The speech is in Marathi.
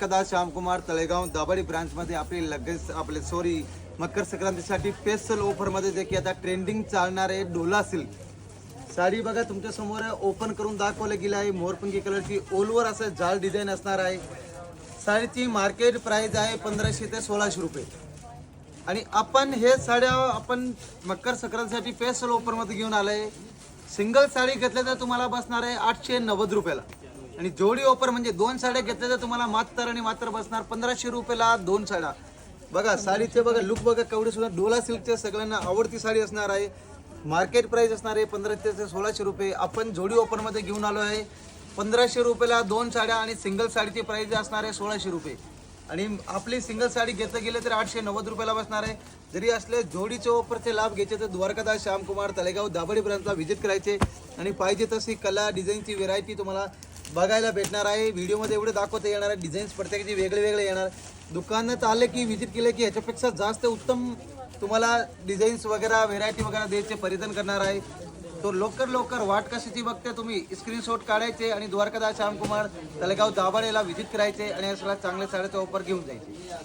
द्वारकादास श्यामकुमार तळेगाव दाभाडी ब्रांचमध्ये आपले मकर संक्रांतीसाठी स्पेशल ऑफरमध्ये जे की आता ट्रेंडिंग चालणार आहे डोला सिल्क साडी बघा तुमच्या समोर ओपन करून दाखवलं गेलं आहे। मोरपंखी कलरची ओलवर असं जाल डिझाईन असणार आहे। साडीची मार्केट प्राइस आहे 1500 ते 1600 रुपये आणि आपण हे साड्या मकर संक्रांतीसाठी स्पेशल ऑफरमध्ये घेऊन आलोय। सिंगल साडी घेतल्या तर तुम्हाला बसणार आहे 890 रुपयाला आणि जोडी ऑफर म्हणजे दोन साड्या घेतल्या तर तुम्हाला मात्र बसणार 1500 रुपयाला दोन साड्या। बघा साडीचे बघा लुक बघा केवढे सुद्धा डोला सिल्कचे सगळ्यांना आवडती साडी असणार आहे। मार्केट प्राइस असणार आहे 1500 ते 1600 रुपये। आपण जोडी ऑफरमध्ये घेऊन आलो आहे 1500 रुपयाला दोन साड्या आणि सिंगल साडीची प्राइस असणार आहे 1600 रुपये आणि आपली सिंगल साडी घेतलं गेले तर 890 रुपयाला बसणार आहे। जरी असले जोडीचे ऑफरचे लाभ घ्यायचे तर द्वारकादास श्यामकुमार तळेगाव दाभाडी ब्रांचला व्हिजिट करायचे आणि पाहिजे तशी कला डिझाईनची व्हेरायटी तुम्हाला बघायला भेटणार आहे। व्हिडिओमध्ये एवढे दाखवता येणार आहे, डिझाईन्स प्रत्येकाची वेगळे येणार। दुकानात आले की व्हिजिट केले की ह्याच्यापेक्षा जास्त उत्तम तुम्हाला डिझाईन्स वगैरे व्हेरायटी वगैरे द्यायचे परिधान करणार आहे। तो लवकर वाट कशाची बघते तुम्ही स्क्रीनशॉट काढायचे आणि द्वारकादास श्यामकुमार तळेगाव दाभाडीला व्हिजिट करायचे आणि असला चांगल्या साड्याचा ऑफर घेऊन जायचे।